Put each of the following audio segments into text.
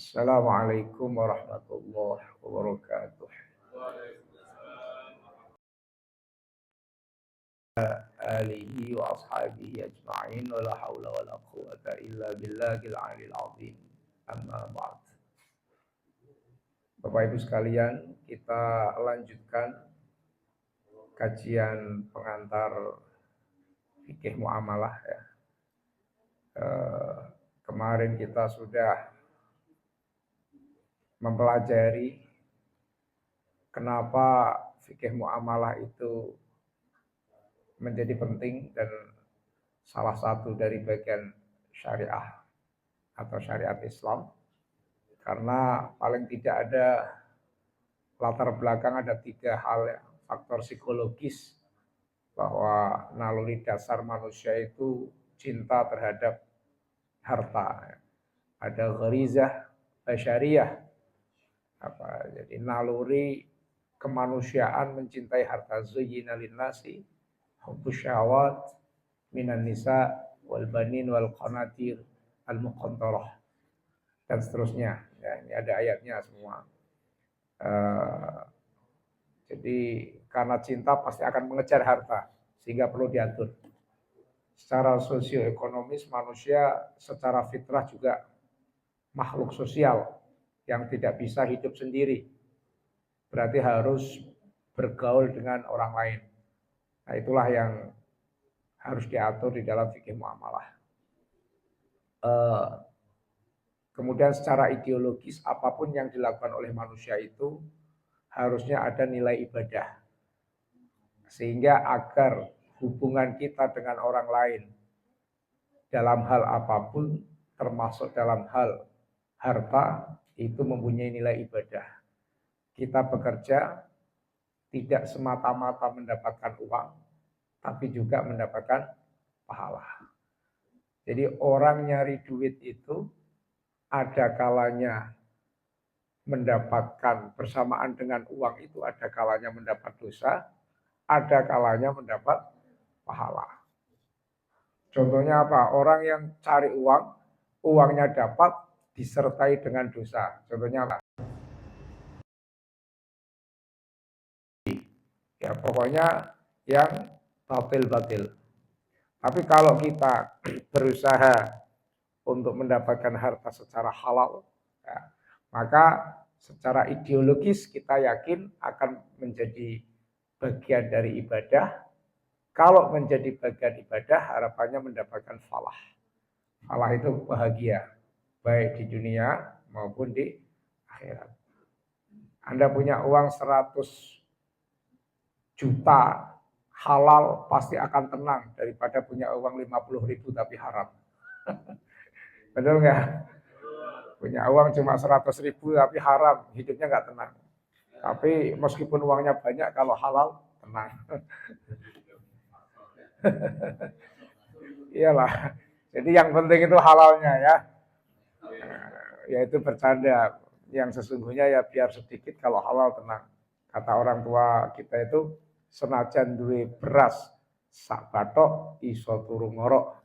Assalamualaikum warahmatullahi wabarakatuh. Alihi wa ashabihi ajma'in wa la hawla wa la quwata illa billahil aliyil azim. Amma ba'd. Bapak Ibu sekalian, kita lanjutkan kajian pengantar fikih muamalah ya. Kemarin kita sudah mempelajari kenapa fikih muamalah itu menjadi penting dan salah satu dari bagian syariah atau syariat Islam, karena paling tidak ada latar belakang, ada 3 hal ya, faktor psikologis bahwa naluri dasar manusia itu cinta terhadap harta. Ada gharizah basyariyah, jadi naluri kemanusiaan mencintai harta. Zuyyina linnasi hubbus syahawat minan nisa wal banin wal qanatir al muqantarah dan seterusnya ya, ini ada ayatnya semua. Jadi karena cinta pasti akan mengejar harta, sehingga perlu diatur. Secara sosioekonomis manusia secara fitrah juga makhluk sosial yang tidak bisa hidup sendiri, berarti harus bergaul dengan orang lain. Nah, itulah yang harus diatur di dalam fikih muamalah. Kemudian secara ideologis, apapun yang dilakukan oleh manusia itu harusnya ada nilai ibadah. Sehingga agar hubungan kita dengan orang lain dalam hal apapun, termasuk dalam hal harta, itu mempunyai nilai ibadah. Kita bekerja tidak semata-mata mendapatkan uang, tapi juga mendapatkan pahala. Jadi orang nyari duit itu ada kalanya mendapatkan bersamaan dengan uang itu, ada kalanya mendapat dosa, ada kalanya mendapat pahala. Contohnya apa? Orang yang cari uang, uangnya dapat disertai dengan dosa. Contohnya apa? Ya pokoknya yang batil-batil. Tapi kalau kita berusaha untuk mendapatkan harta secara halal, ya, maka secara ideologis kita yakin akan menjadi bagian dari ibadah. Kalau menjadi bagian ibadah, harapannya mendapatkan falah. Falah itu bahagia, baik di dunia maupun di akhirat. Anda punya uang 100 juta halal, pasti akan tenang daripada punya uang 50.000 tapi haram. Betul nggak? Punya uang cuma 100.000 tapi haram, hidupnya nggak tenang. Tapi meskipun uangnya banyak, kalau halal tenang. Iyalah. Jadi yang penting itu halalnya ya. Yaitu bercanda. Yang sesungguhnya ya biar sedikit, kalau halal tenang. Kata orang tua kita itu, senajan duwe beras sak bathok iso turu ngorok,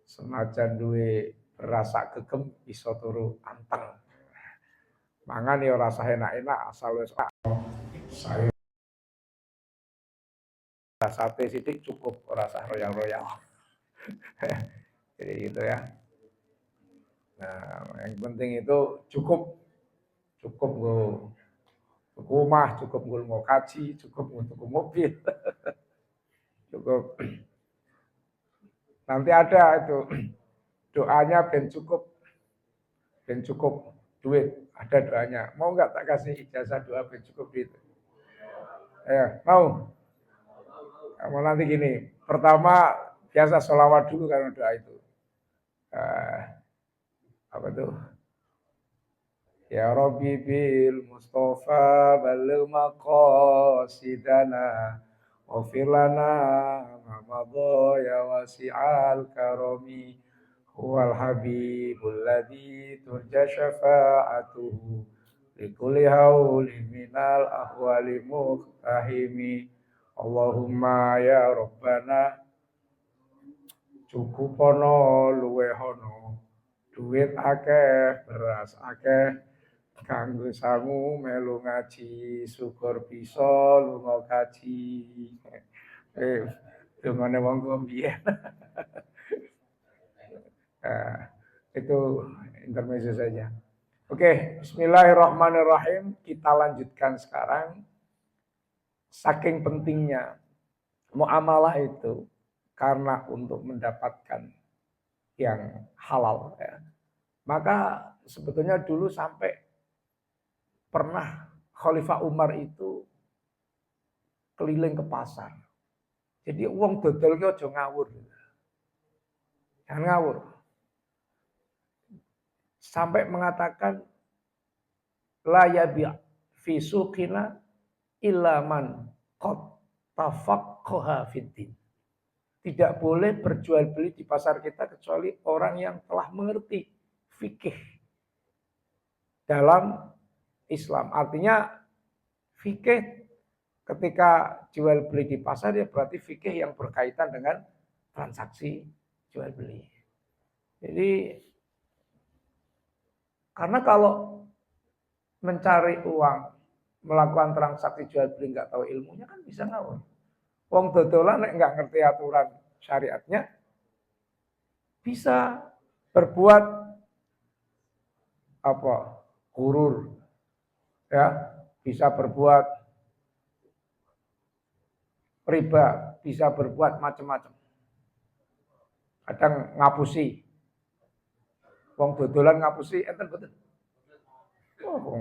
senajan duwe beras sak gegem iso turu anteng. Mangan ya rasa enak-enak asal wis sayur sate sidik cukup, rasa royal-royal. Jadi gitu ya. Nah, yang penting itu cukup go rumah, cukup go kaji, cukup untuk mobil. Cukup. Nanti ada itu doanya ben cukup duit, ada doanya. Mau nggak tak kasih ijazah doa ben cukup duit? Mau? Mau nanti gini, pertama biasa sholawat dulu karena doa itu. Apa tuh? Ya Rabbi bil Mustafa baligh maqasidana waghfir lana ma madha ya wasi'al karami huwal habibul ladzi turja syafa'atuhu likulli haulin minal ahwali muqtahimi Allahumma ya Rabbana cukupono luwehono duit akeh, beras akeh, kanggo sangu melu ngaji, syukur bisa lunga kaji. Dungane wong tuwa mbiyen. Itu intermezzo saja. Oke, bismillahirrahmanirrahim. Kita lanjutkan sekarang. Saking pentingnya muamalah itu karena untuk mendapatkan yang halal ya. Maka sebetulnya dulu sampai pernah Khalifah Umar itu keliling ke pasar. Jadi uang dodol ki aja ngawur. Jangan ngawur. Sampai mengatakan la yabi' fi suqina illa man qad tafaqqaha fiddin. Tidak boleh berjual beli di pasar kita kecuali orang yang telah mengerti fikih dalam Islam. Artinya fikih ketika jual beli di pasar ya berarti fikih yang berkaitan dengan transaksi jual beli. Jadi karena kalau mencari uang melakukan transaksi jual beli nggak tahu ilmunya kan bisa ngawur. Wong dodolan nek nggak ngerti aturan syariatnya bisa berbuat apa? Gurur. Ya, bisa berbuat riba, bisa berbuat macam-macam. Kadang ngapusi. Wong dodolan ngapusi enten betul. Oh,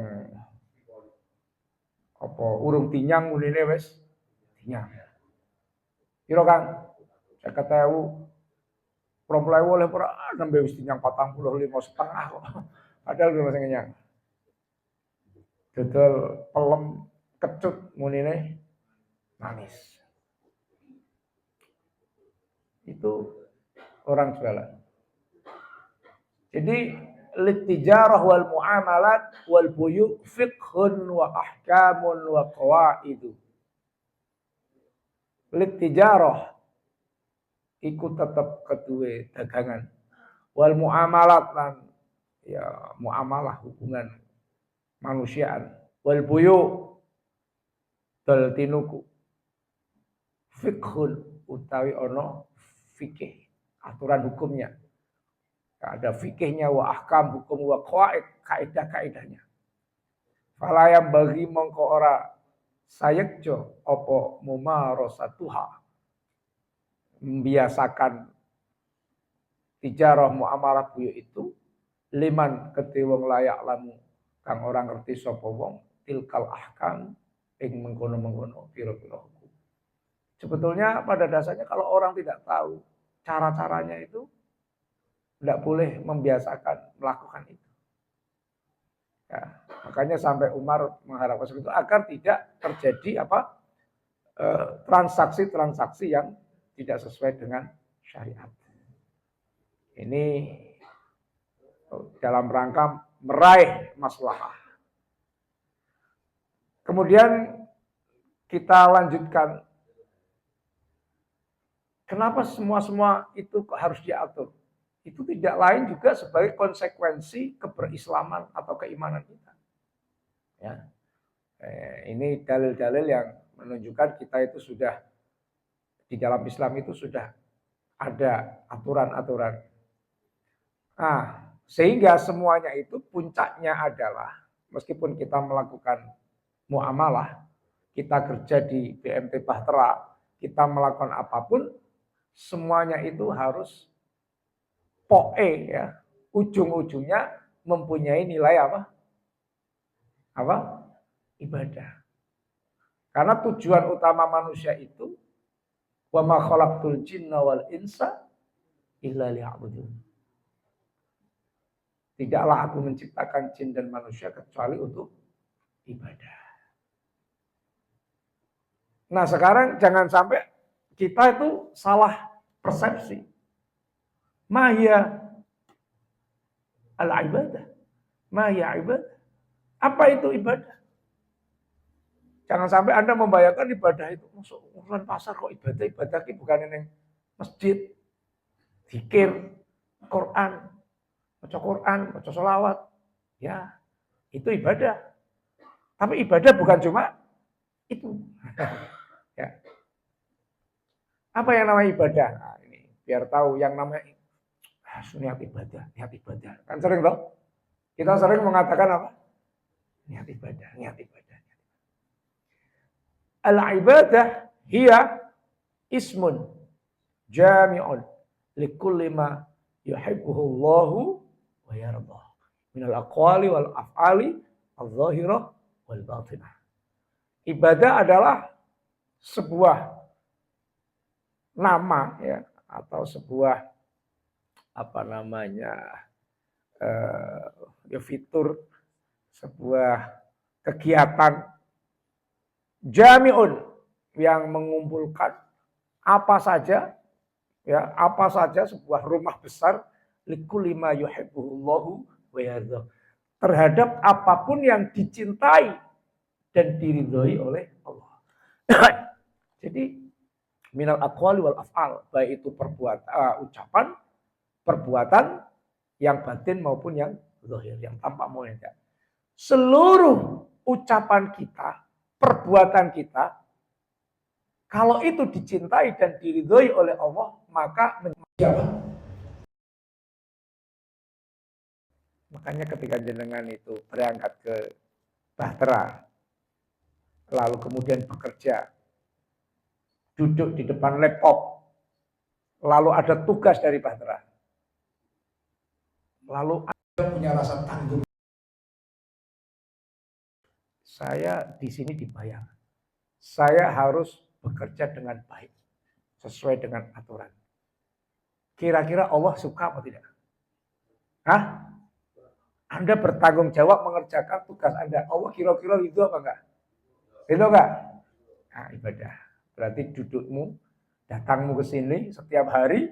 apa urung tinyang munine wis tinyang. Piro Kang? 50.000. 20.000 oleh ora nembe wis tinyang 45,5 kok. Padahal belum masih kenyang. Dodol pelem kecut munine manis. Itu orang jualan. Jadi litijarah wal muamalat wal buyu fiqhun wa ahkamun wa qawaidu. Litijarah ikut tetap kedua dagangan. Wal muamalat lan ya muamalah hubungan manusiaan. Wal buyu dal tinuku. Fiqhun utawi ono fikih aturan hukumnya. Ada fikihnya wa ahkam hukum wa qawaid kaidah-kaidahnya. Fala yang bagi mongko ora sayekjo apa mumarasatuha membiasakan tijarah muamalah buyu itu liman kedhe wong layak lamu kang orang ngerti sapa wong tilkal ahkam ing mengkono-mengkono pira-pira hukum. Sebetulnya pada dasarnya kalau orang tidak tahu cara-caranya itu tidak boleh membiasakan melakukan itu. Ya, makanya sampai Umar mengharapkan seperti itu agar tidak terjadi transaksi-transaksi yang tidak sesuai dengan syariat. Ini dalam rangka meraih maslahah. Kemudian kita lanjutkan. Kenapa semua itu harus diatur? Itu tidak lain juga sebagai konsekuensi keberislaman atau keimanan kita. Ya. Ini dalil-dalil yang menunjukkan kita itu sudah di dalam Islam itu sudah ada aturan-aturan. Nah, sehingga semuanya itu puncaknya adalah meskipun kita melakukan muamalah, kita kerja di BMT Bahtera, kita melakukan apapun, semuanya itu harus ya, ujung-ujungnya mempunyai nilai apa? Ibadah. Karena tujuan utama manusia itu wa ma khalaqtul jinna wal insa illa liya'budun. Tidaklah aku menciptakan jin dan manusia kecuali untuk ibadah. Nah, sekarang jangan sampai kita itu salah persepsi. Mahya al-ibadah. Mahya ibadah. Apa itu ibadah? Jangan sampai Anda membayangkan ibadah itu masuk urusan pasar kok ibadah. Ibadah itu bukan yang masjid, zikir, Quran. baca Quran, baca sholawat, ya itu ibadah. Tapi ibadah bukan cuma itu. Ya. Apa yang namanya ibadah? Nah, ini biar tahu yang namanya niat ibadah, niat ibadah. Kan sering loh. Kita sering mengatakan apa? Niat ibadah, niat ibadah. Al-ibadah hiya ismun jami'un likulli ma yuhibbuhu Allahu wa yardah minal aqwali wal af'ali al-zahirah wal batinah. Ibadah adalah sebuah nama ya atau sebuah apa namanya ya fitur sebuah kegiatan jami'un yang mengumpulkan apa saja ya apa saja sebuah rumah besar likulli ma yuhibbuhullahu wa yardah terhadap apapun yang dicintai dan diridhoi oleh Allah. Jadi minal aqwali wal af'al baik itu ucapan, perbuatan yang batin maupun yang zahir, yang tampak maupun yang tidak. Seluruh ucapan kita, perbuatan kita, kalau itu dicintai dan diridhoi oleh Allah, maka menjadi makanya ketika jenengan itu berangkat ke Bahtera, lalu kemudian bekerja, duduk di depan laptop, lalu ada tugas dari Bahtera, lalu Anda punya rasa tanggung. Saya di sini dibayar. Saya harus bekerja dengan baik, sesuai dengan aturan. Kira-kira Allah suka atau tidak? Hah? Anda bertanggung jawab mengerjakan tugas Anda. Allah kira-kira itu apa enggak? Itu enggak? Nah, ibadah. Berarti dudukmu, datangmu ke sini setiap hari,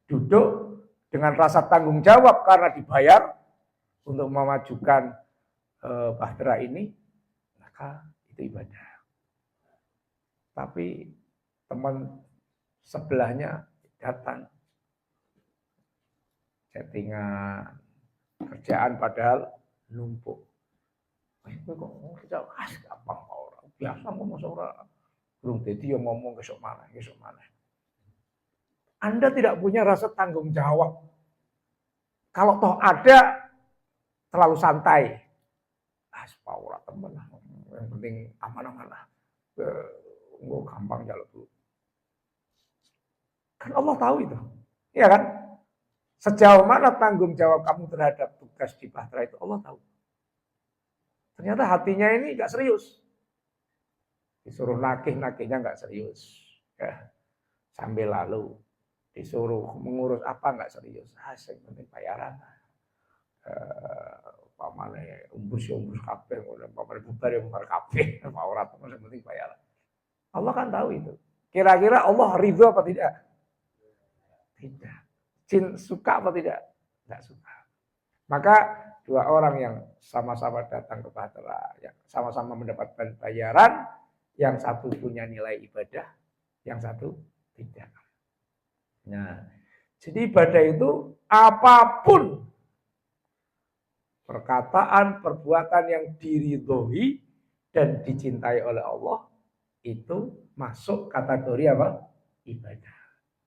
duduk dengan rasa tanggung jawab karena dibayar untuk memajukan Bahtera ini, maka itu ibadah. Tapi teman sebelahnya datang settingan kerjaan padahal numpuk. Kowe kok kerja gampang ora. Biasa ngomong ora. Belum dadi yang ngomong besok mana. Anda tidak punya rasa tanggung jawab. Kalau toh ada terlalu santai. Ora temen. Yang penting aman-aman lah. Enggak gampang jaluk dulu. Kan Allah tahu itu. Iya kan? Sejauh mana tanggung jawab kamu terhadap tugas di Bahtera itu Allah tahu. Ternyata hatinya ini enggak serius. Disuruh nakih-nakihnya enggak serius. Ya. Sambil lalu disuruh mengurus apa enggak serius. Yang penting bayaran. Pamane umbus kabeh, pamane bubar kabeh, ora yang penting bayaran. Allah kan tahu itu. Kira-kira Allah ridho apa tidak? Tidak. Jin suka apa tidak? Tidak suka. Maka dua orang yang sama-sama datang ke Bahtera, yang sama-sama mendapatkan bayaran, yang satu punya nilai ibadah, yang satu tidak. Nah, jadi ibadah itu apapun perkataan, perbuatan yang diridhoi dan dicintai oleh Allah itu masuk kategori apa? Ibadah.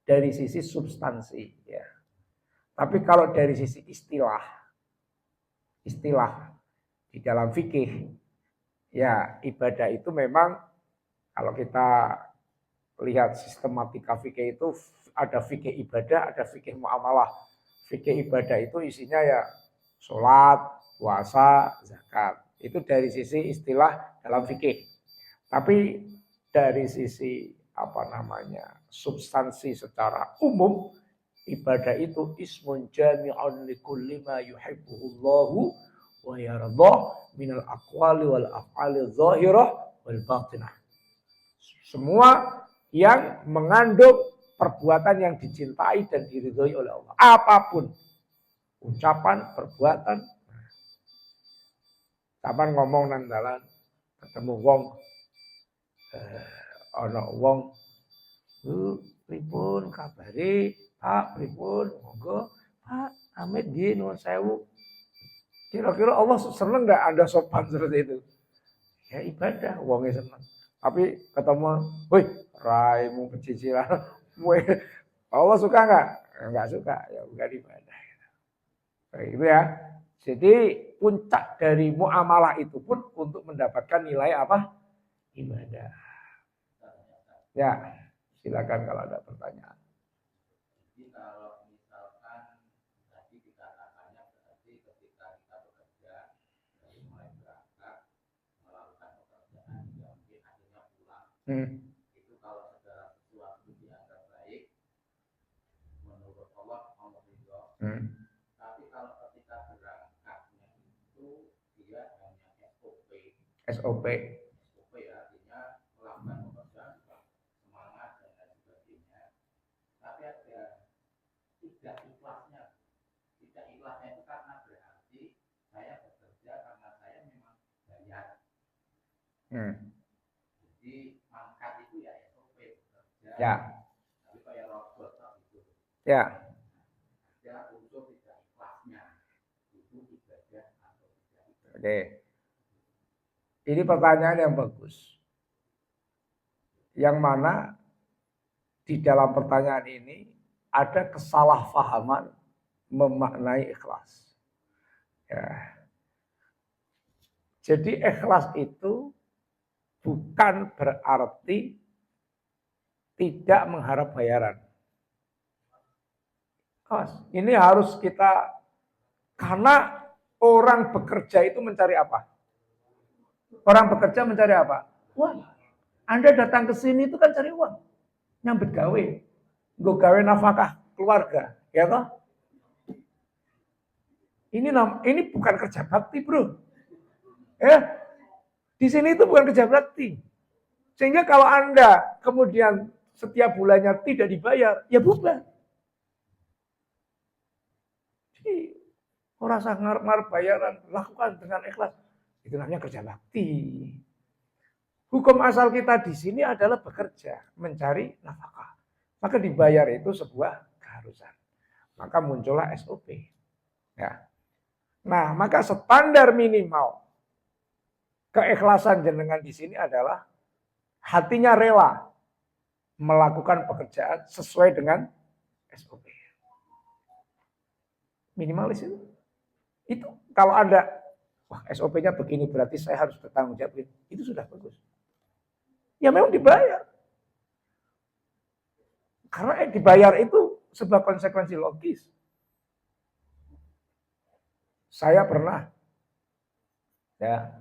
Dari sisi substansi ya. Tapi kalau dari sisi istilah di dalam fikih ya ibadah itu memang kalau kita lihat sistematika fikih itu ada fikih ibadah, ada fikih muamalah. Fikih ibadah itu isinya ya sholat, puasa, zakat. Itu dari sisi istilah dalam fikih. Tapi dari sisi substansi secara umum ibadah itu ismun jami'un likulli ma yuhibbuhullahu wa yardah minal aqwali wal af'ali zahirah wal batinah. Semua yang mengandung perbuatan yang dicintai dan diridhoi oleh Allah. Apapun ucapan, perbuatan. Kapan ngomong nang dalan ketemu wong ana wong pripun kabare Pak pripun monggo Pak, Amit gini, nuwun sewu. Kira-kira Allah seneng nggak Anda sopan seperti itu? Ya ibadah, uangnya seneng. Tapi ketemu, woi, raimu pecicilan, woi, Allah suka nggak? Nggak suka, ya bukan ibadah. Kayak gitu ya. Jadi puncak dari muamalah itu pun untuk mendapatkan nilai apa? Ibadah. Ya, silakan kalau ada pertanyaan. Jadi kalau misalkan tadi kita katanya berarti ketika kita bekerja dari mulai berangkat melakukan pekerjaan yang mungkin akhirnya pulang, itu kalau segala sesuatu dianggap baik menurut Allah ridho. Tapi kalau ketika berangkatnya itu dia hanya SOP ya, artinya melakukan pekerjaan semangat dan lain sebagainya. Tapi ada tidak ikhlasnya itu karena berarti saya bekerja karena saya memang bayar. Jadi mangkat itu ya SOP bekerja. Ya. Tapi kayak robot gitu. Ya. Ada unsur tidak ikhlasnya. Itu ibadah atau tidak ibadah. Oke. Ini pertanyaan yang bagus. Yang mana di dalam pertanyaan ini ada kesalahpahaman memaknai ikhlas. Ya. Jadi ikhlas itu bukan berarti tidak mengharap bayaran. Ini harus kita, karena orang bekerja itu mencari apa? Orang bekerja mencari apa? Uang. Anda datang ke sini itu kan cari uang. Nyambut gawe. Gue gawe nafkah keluarga. Ya toh? Ini bukan kerja bakti, bro. Ya, di sini itu bukan kerja bakti. Sehingga kalau Anda kemudian setiap bulannya tidak dibayar, ya bubar. Jadi, orang sangat bayaran, lakukan dengan ikhlas. Itu namanya kerja bakti. Hukum asal kita di sini adalah bekerja, mencari nafkah. Maka dibayar itu sebuah keharusan. Maka muncullah SOP. Ya. Nah, maka standar minimal keikhlasan jenengan di sini adalah hatinya rela melakukan pekerjaan sesuai dengan SOP. Minimalis itu. Itu kalau Anda, wah SOP-nya begini berarti saya harus bertanggung jawab. Itu sudah bagus. Ya memang dibayar. Karena dibayar itu sebuah konsekuensi logis. Saya pernah, ya,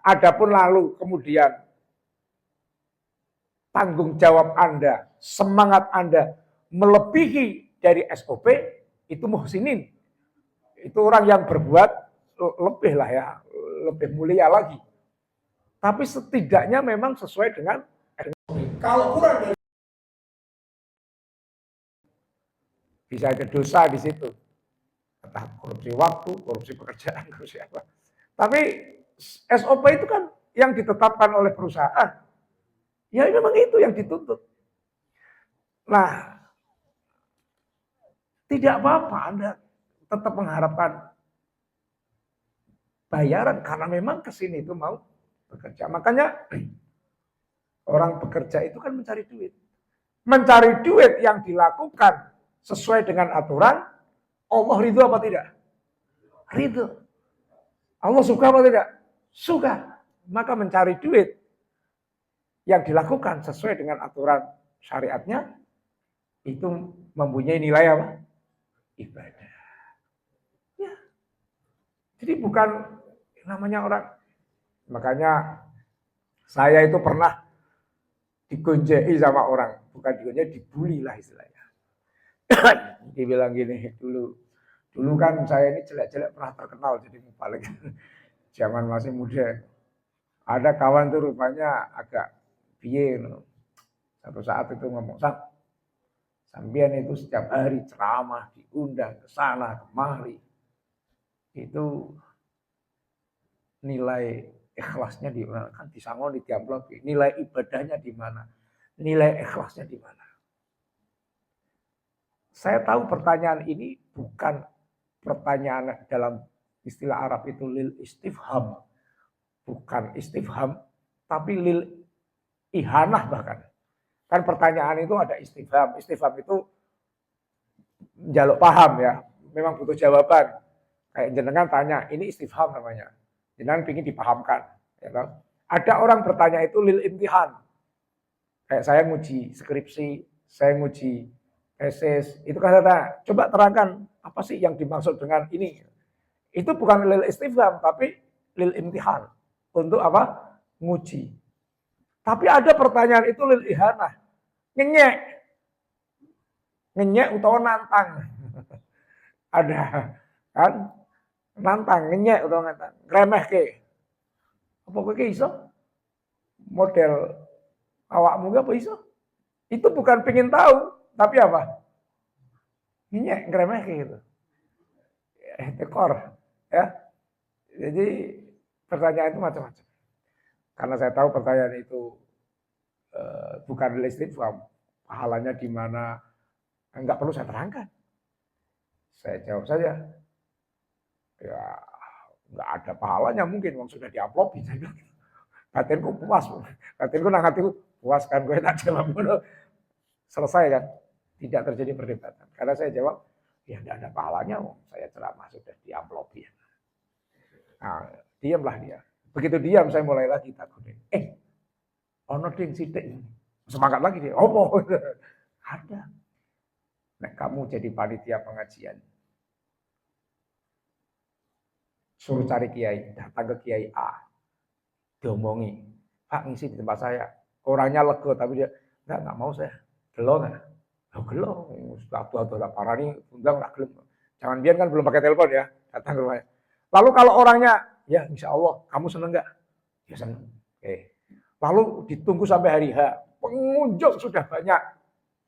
adapun lalu kemudian tanggung jawab Anda, semangat Anda melebihi dari SOP, itu muhsinin. Itu orang yang berbuat lebih lah ya, lebih mulia lagi. Tapi setidaknya memang sesuai dengan SOP. Kalau kurang dari bisa ada dosa di situ. Entah korupsi waktu, korupsi pekerjaan, korupsi apa. Tapi SOP itu kan yang ditetapkan oleh perusahaan. Ya memang itu yang dituntut. Nah, tidak apa-apa Anda tetap mengharapkan bayaran karena memang kesini itu mau bekerja. Makanya orang bekerja itu kan mencari duit. Mencari duit yang dilakukan sesuai dengan aturan, Allah ridho apa tidak? Ridho. Allah suka apa tidak? Suka. Maka mencari duit yang dilakukan sesuai dengan aturan syariatnya, itu mempunyai nilai apa? Ibadah. Ya. Jadi bukan namanya orang. Makanya saya itu pernah digonjei sama orang. Bukan digonjei, dibully lah istilahnya. Dibilang gini, dulu kan saya ini jelek-jelek pernah terkenal jadi mubalik. Zaman masih muda. Ada kawan tuh rupanya agak piye. Satu saat itu ngomong, sampean itu setiap hari ceramah, diundang ke sana kemari. Itu nilai ikhlasnya di mana? Kan disangoni diamplopi. Nilai ibadahnya di mana? Nilai ikhlasnya di mana? Saya tahu pertanyaan ini bukan pertanyaan dalam istilah Arab itu lil istifham. Bukan istifham, tapi lil ihanah bahkan. Kan pertanyaan itu ada istifham. Istifham itu jaluk paham ya. Memang butuh jawaban. Kayak jenengan tanya, ini istifham namanya. Jenengan ingin dipahamkan. Ya kan? Ada orang bertanya itu lil imtihan. Kayak saya nguji skripsi, saya nguji tesis. Itu kan saya coba terangkan apa sih yang dimaksud dengan ini. Itu bukan lil istifham, tapi lil imtihan. Untuk apa? Nguji. Tapi ada pertanyaan itu lil ihanah. Ngenyek. Ngenyek utawa nantang. Ada kan? Nantang, ngenyek utawa nantang. Remeh ke. Apa kowe iso? Model awakmu apa iso? Itu bukan pengen tahu, tapi apa? Ngenyek, ngeremeh kayak gitu. Tekor. Ya. Jadi pertanyaan itu macam-macam. Karena saya tahu pertanyaan itu bukan realistik, pahalanya di mana, enggak perlu saya terangkan. Saya jawab saja, ya enggak ada pahalanya mungkin, wong sudah diamplopi. Saya bilang, batinku puas, batinku nang hatiku puas kan, gue tak jawab dulu. Selesai kan, tidak terjadi perdebatan. Karena saya jawab, ya enggak ada pahalanya, saya ceramah sudah diamplopi. Nah, diamlah dia. Begitu diam saya mulai lagi takutnya. Ono ding sithik. Semangat lagi dia. Opo? Ada. Nah, kamu jadi panitia pengajian. Suruh cari kiai, datang ke kiai A. Diomongi, Pak ngisi di tempat saya. Orangnya lego tapi dia enggak mau saya. Gelo enggak? Oh, gelo. Sudah parani undang enggak gelem. Jangan biar kan belum pakai telepon ya, datang ke rumahnya. Lalu kalau orangnya, ya insya Allah, kamu seneng nggak? Ya seneng. Oke. Lalu ditunggu sampai hari H. Pengunjung sudah banyak.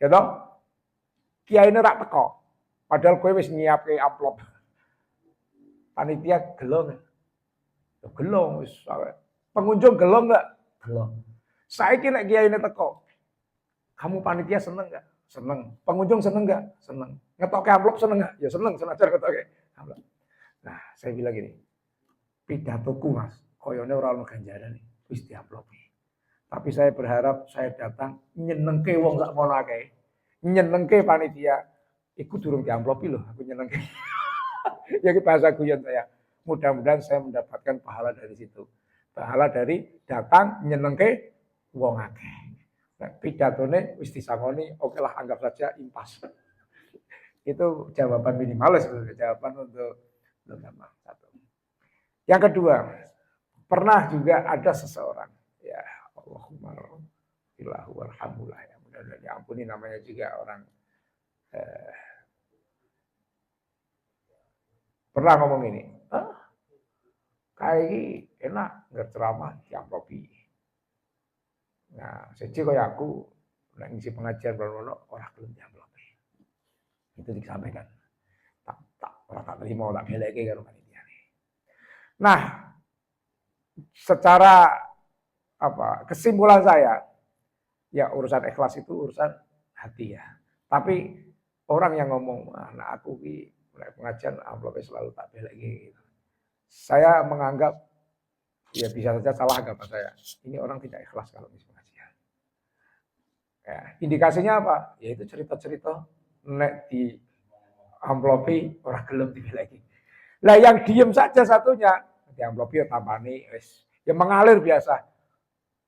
Ya toh? Kiai ini rak teko. Padahal gue wis nyiap ke amplop. Panitia gelong. Ya gelong. Pengunjung gelong nggak? Gelong. Saya kira kiai ini teko. Kamu panitia seneng nggak? Seneng. Pengunjung seneng nggak? Seneng. Ngetoke amplop seneng nggak? Ya seneng. Senajan ngetoke amplop. Nah, saya bilang gini, pidatoku mas, koyone ora ono ganjaran wis diamplopi. Tapi saya berharap saya datang nyenengke wong sak mono akeh. Nyenengke panitia, iku durung diamplopi loh, aku nyenengke. Ya bahasa guyon saya. Mudah-mudahan saya mendapatkan pahala dari situ. Pahala dari datang nyenengke wong akeh. Nah, pidatone wis disangoni, oke lah anggap saja impas. Itu jawaban minimalis, jawaban untuk satu. Yang kedua, pernah juga ada seseorang, ya Allahumma ilahu warhamullah, ya mudah-mudahan diampuni, namanya juga orang pernah ngomong ini, kayak enak nggak ceramah diamplopi. Nah, siji kaya aku nek ngisi pengajian ono ora gelem diamplopi. Itu disampaikan. Tak terima, tak beleke karo panitia. Nah, secara kesimpulan saya, ya urusan ikhlas itu urusan hati ya. Tapi orang yang ngomong, anak aku ki pengajian amplopnya selalu tak beleke gitu. Saya menganggap, ya bisa saja salah agama saya. Ini orang tidak ikhlas kalau ngisi pengajian. Ya, indikasinya apa? Yaitu cerita-cerita nek di amplopi orang gelem dibeleki. Lah yang diem saja satunya, di amplopi ya tampani wis ya mengalir biasa.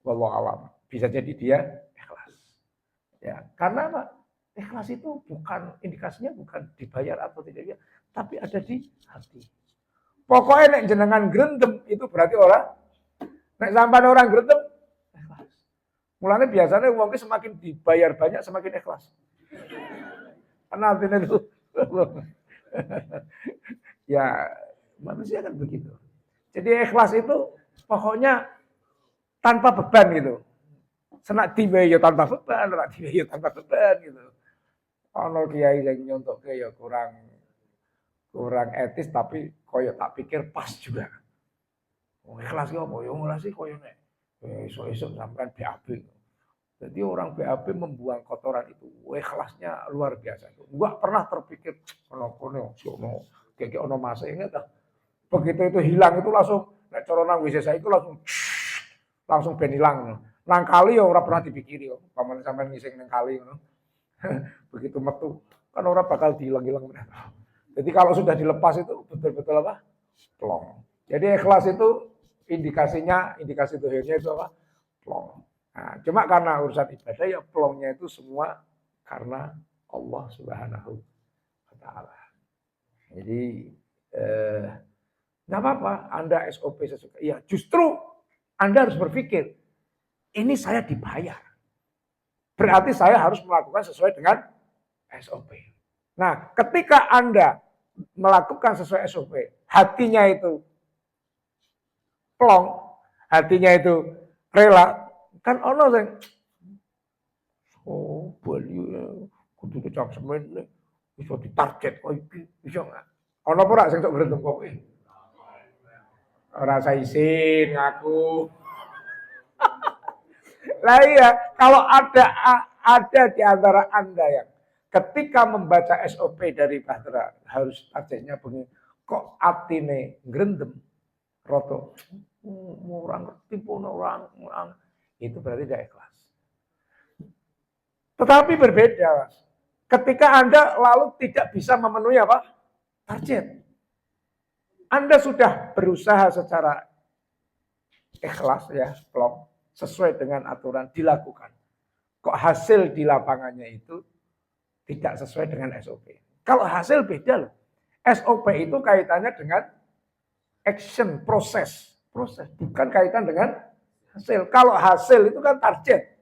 Wallahu alam. Bisa jadi dia ikhlas. Ya, karena apa? Ikhlas itu bukan indikasinya bukan dibayar atau tidak, tapi ada di hati. Pokoknya nek jenengan grendem itu berarti orang nek sampai orang grendem ikhlas. Mulanya biasanya uangnya semakin dibayar banyak semakin ikhlas. Kenal itu. Ya manusia kan begitu. Jadi ikhlas itu pokoknya tanpa beban gitu. Senak dibayar tanpa beban, senak dibayar tanpa beban gitu. Ono kiai yang nyontok ya kurang etis tapi koyo tak pikir pas juga. Ikhlas ki opo yo ngono sih koyo nek esuk-esuk sampean BAB. Jadi orang BAB membuang kotoran itu, ikhlasnya luar biasa. Enggak pernah terpikir, kayak ono masa ingat dah. Begitu itu hilang itu langsung, nek corona WC saya itu langsung ben hilang. Nang kali ya orang pernah dipikiri yo, paman sampean ngising nang kali ngono. Begitu metu, kan orang bakal dihilang-hilang. Jadi kalau sudah dilepas itu betul-betul apa? Plong. Jadi ikhlas itu indikasi dohirnya itu apa? Plong. Nah, cuma karena urusan ibadah ya plongnya itu semua karena Allah Subhanahu wa taala. Jadi nggak apa-apa, Anda SOP sesuka. Ya justru Anda harus berpikir, ini saya dibayar. Berarti saya harus melakukan sesuai dengan SOP. Nah, ketika Anda melakukan sesuai SOP, hatinya itu plong, hatinya itu rela, kan ono sing Bali kudu kecak semen bisa ditarget kok iki bisa enggak? Ono apa ora sing sok grentem kok kowe? Ora usah isin ngaku. Lah iya, kalau ada di antara Anda yang ketika membaca SOP dari Bahtera harus targetnya begini, kok atine grentem roto orang ngerti pun orang itu berarti tidak ikhlas. Tetapi berbeda, Mas. Ketika Anda lalu tidak bisa memenuhi apa? Target. Anda sudah berusaha secara ikhlas ya, plong, sesuai dengan aturan dilakukan. Kok hasil di lapangannya itu tidak sesuai dengan SOP. Kalau hasil beda loh. SOP itu kaitannya dengan action, proses, bukan kaitan dengan hasil. Kalau hasil itu kan target.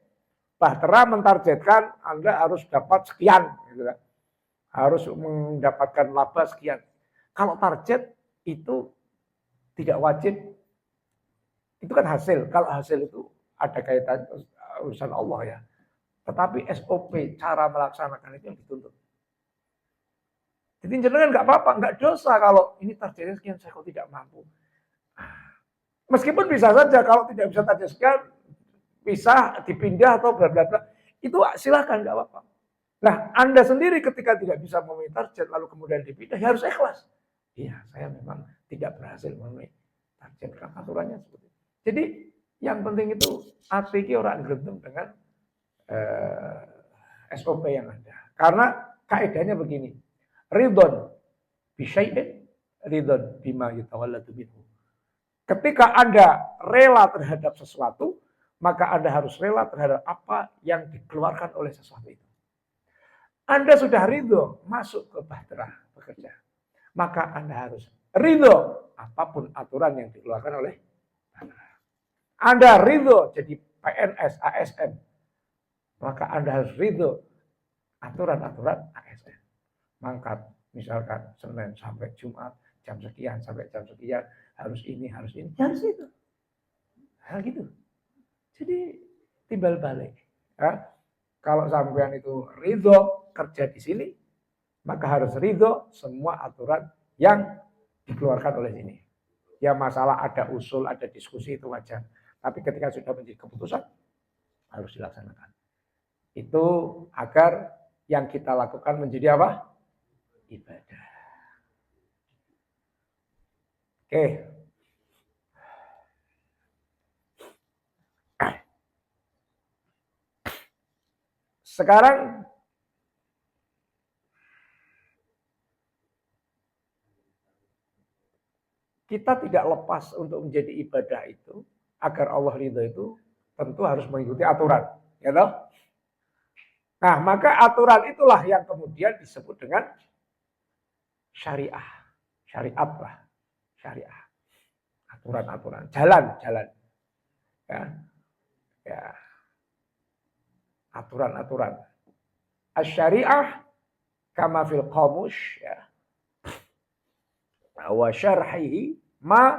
Bahtera mentargetkan Anda harus dapat sekian, gitu kan. Harus mendapatkan laba sekian. Kalau target itu tidak wajib, itu kan hasil. Kalau hasil itu ada kaitan urusan Allah ya. Tetapi SOP, cara melaksanakan itu yang dituntut. Jadi jenengan nggak apa-apa, nggak dosa kalau ini targetnya sekian, saya kok tidak mampu. Meskipun bisa saja kalau tidak bisa target sekian, bisa dipindah atau bla bla bla. Itu silakan nggak apa-apa. Nah, Anda sendiri ketika tidak bisa memenuhi target lalu kemudian dipindah, ya harus ikhlas. Iya, saya memang tidak berhasil memenuhi target kan aturannya seperti itu. Jadi yang penting itu hati orang grentem dengan SOP yang ada. Karena kaidahnya begini. Ridon bisyai'in ridon bima yutawalladu minhu. Ketika Anda rela terhadap sesuatu, maka Anda harus rela terhadap apa yang dikeluarkan oleh sesuatu itu. Anda sudah ridho masuk ke Bahtera bekerja, maka Anda harus ridho apapun aturan yang dikeluarkan oleh Bahtera. Anda ridho jadi PNS, ASN, maka Anda harus ridho aturan-aturan ASN. Mangkat, misalkan Senin sampai Jumat, jam sekian sampai jam sekian, harus ini, harus itu. Hal gitu. Jadi timbal balik. Ya. Kalau sampean itu ridho kerja di sini, maka harus ridho semua aturan yang dikeluarkan oleh sini. Ya masalah ada usul, ada diskusi itu wajar. Tapi ketika sudah menjadi keputusan, harus dilaksanakan. Itu agar yang kita lakukan menjadi apa? Ibadah. Oke. Sekarang kita tidak lepas untuk menjadi ibadah itu agar Allah ridho itu tentu harus mengikuti aturan, ya toh? Nah, maka aturan itulah yang kemudian disebut dengan syariah, syariat lah, syariah, aturan-aturan, jalan, ya, aturan-aturan. Asy-syariah kama fil qamus ya. Wa syarhihi ma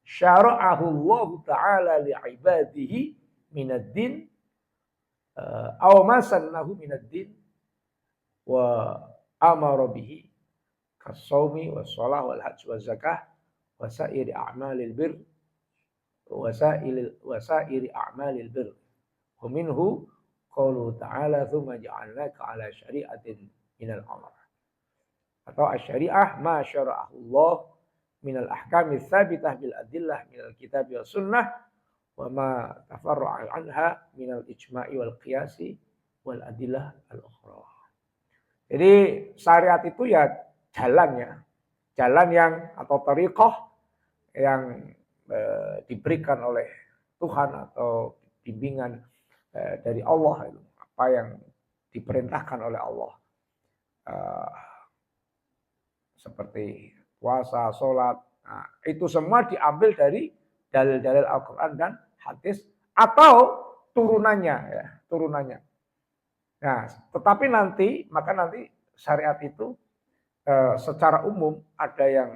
syara'ahu Allah taala li ibadihi minad din aw ma sannahu minad din wa amara bihi kas-shaumi was-shalah wal hajj waz zakah wa sa'iri a'malil bir wa sa'iri a'malil bir wa minhu Qaulu ta'ala tsumma ja'alnaka 'ala syari'atin minal amr. Atau asy-syari'ah ma syara'ahu Allah minal ahkami tsabitah bil adillah minal kitab was sunnah wa ma tafarra'a anha minal ijma'i wal qiyasi wal adillah al ukhra. Jadi syariat itu ya jalannya, jalan yang atau thariqah yang diberikan oleh Tuhan atau bimbingan dari Allah, apa yang diperintahkan oleh Allah, seperti puasa, sholat, nah, itu semua diambil dari dalil-dalil Al-Quran dan hadis atau turunannya, ya, turunannya. Nah, tetapi nanti syariat itu secara umum ada yang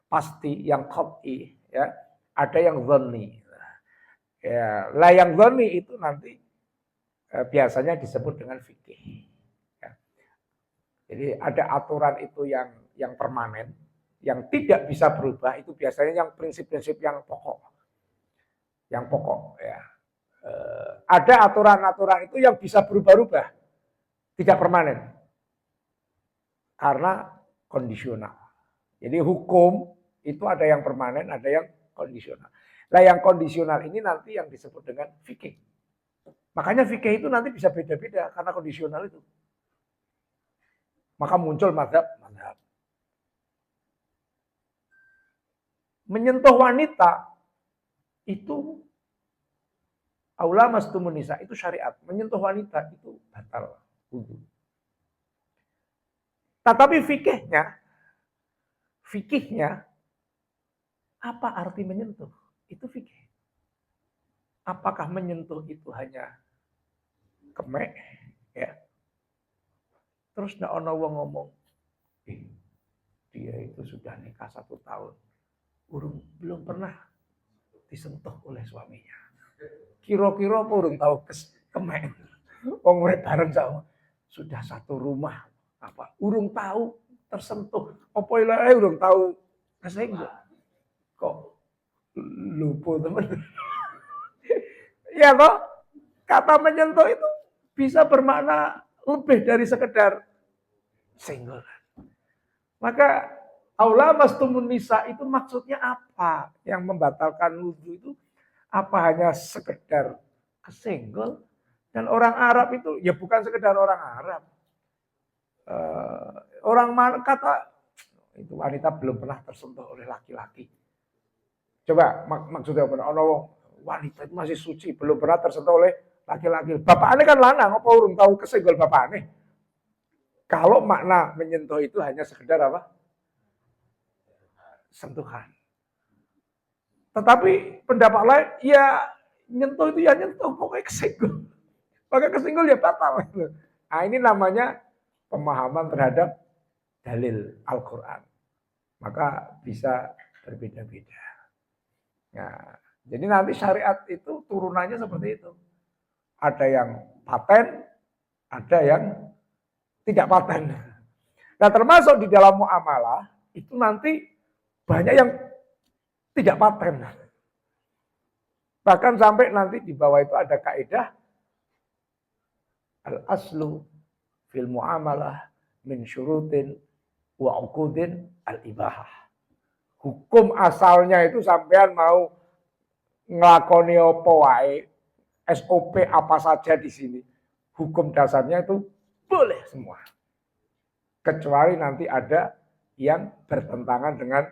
pasti, yang qat'i, ya, ada yang dhanni. Ya, lah yang dhanni itu nanti biasanya disebut dengan fikih. Ya. Jadi ada aturan itu yang permanen, yang tidak bisa berubah, itu biasanya yang prinsip-prinsip yang pokok. Yang pokok, ya. Ada aturan-aturan itu yang bisa berubah-ubah, tidak permanen. Karena kondisional. Jadi hukum itu ada yang permanen, ada yang kondisional. Nah yang kondisional ini nanti yang disebut dengan fikih. Makanya fikih itu nanti bisa beda-beda karena kondisional itu. Maka muncul mazhab. Menyentuh wanita itu aula mastumun nisa itu syariat. Menyentuh wanita itu batal wudu. Tetapi fikihnya apa arti menyentuh? Itu fikih. Apakah menyentuh itu hanya kemek, ya? Terus ndak ono wong ngomong, dia itu sudah nikah 1 tahun, belum pernah disentuh oleh suaminya. Kira-kira apa urung tahu kemek? Wong urip bareng sama sudah satu rumah, apa urung tahu tersentuh, apa ilahe urung tahu kesenggol. Kok lupa teman? Ya toh, kata menyentuh itu bisa bermakna lebih dari sekedar senggol. Maka aula mastumun nisa itu maksudnya apa? Yang membatalkan wudu itu apa hanya sekedar kesenggol? Dan orang Arab itu ya bukan sekedar orang Arab. Orang kata itu wanita belum pernah tersentuh oleh laki-laki. Coba maksudnya apa? Wanita itu masih suci, belum pernah tersentuh oleh laki-laki. Bapak aneh kan lanang, apa urung tahu kesenggol bapak aneh? Kalau makna menyentuh itu hanya sekedar apa? Sentuhan. Tetapi pendapat lain, ya nyentuh itu ya nyentuh, pokoknya kesenggol. Maka kesenggol ya batal. Nah ini namanya pemahaman terhadap dalil Al-Quran. Maka bisa berbeda-beda. Nah, jadi nanti syariat itu turunannya seperti itu. Ada yang paten, ada yang tidak paten. Nah termasuk di dalam muamalah, itu nanti banyak yang tidak paten. Bahkan sampai nanti di bawah itu ada kaidah al-aslu fil muamalah min syurutin wa uqudin al-ibahah. Hukum asalnya itu sampean mau nglakoni apa wae, SOP apa saja di sini. Hukum dasarnya itu boleh semua. Kecuali nanti ada yang bertentangan dengan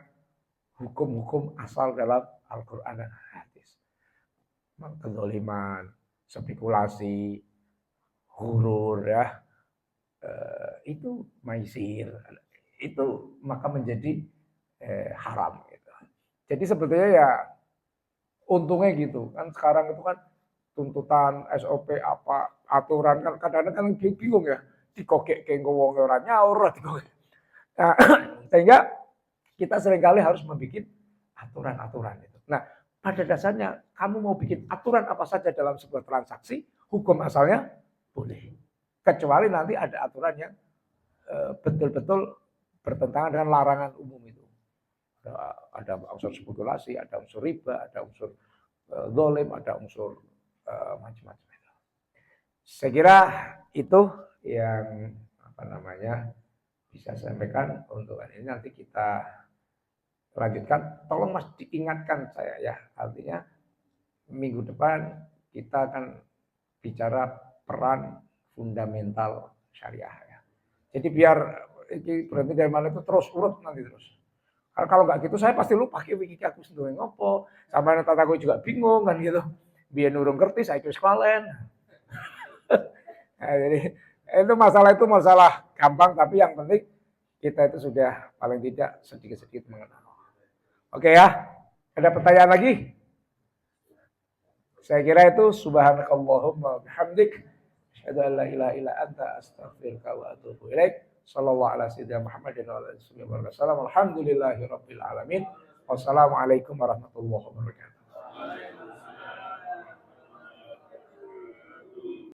hukum-hukum asal dalam Al-Quran dan hadis. Kezaliman, spekulasi, hurur, ya, itu maisir, itu maka menjadi haram. Gitu. Jadi sebetulnya ya untungnya gitu kan sekarang itu kan tuntutan SOP apa aturan kan kadang-kadang kan bingung ya dikokek ke wong ora nyaur dikokek. Nah, sehingga kita seringkali harus membuat aturan-aturan itu. Nah, pada dasarnya kamu mau bikin aturan apa saja dalam sebuah transaksi, hukum asalnya boleh. Kecuali nanti ada aturan yang betul-betul bertentangan dengan larangan umum itu. Ada unsur spekulasi, ada unsur riba, ada unsur zalim, ada unsur macam-macam itu. Saya kira itu yang bisa saya sampaikan untuk hari ini. Nanti kita lanjutkan. Tolong Mas diingatkan saya ya, artinya minggu depan kita akan bicara peran fundamental syariah ya. Jadi biar berarti dari mana itu terus urut nanti terus. Kalau nggak gitu saya pasti lupa iki aku sendiri ngopo. Sama tataku juga bingung kan gitu. Biar nurung ngerti saya itu sekalian. Nah, jadi itu masalah gampang, tapi yang penting kita itu sudah paling tidak sedikit-sedikit mengenal. Oke ya, ada pertanyaan lagi? Saya kira itu subhanakallahumma bihamdik asyhadu an la ilaha illa anta astaghfiruka wa atubu ilaik. Shallallahu ala sayyidina Muhammadin wa ala alihi wasallam. Alhamdulillahirabbil alamin. Wassalamualaikum warahmatullahi wabarakatuh.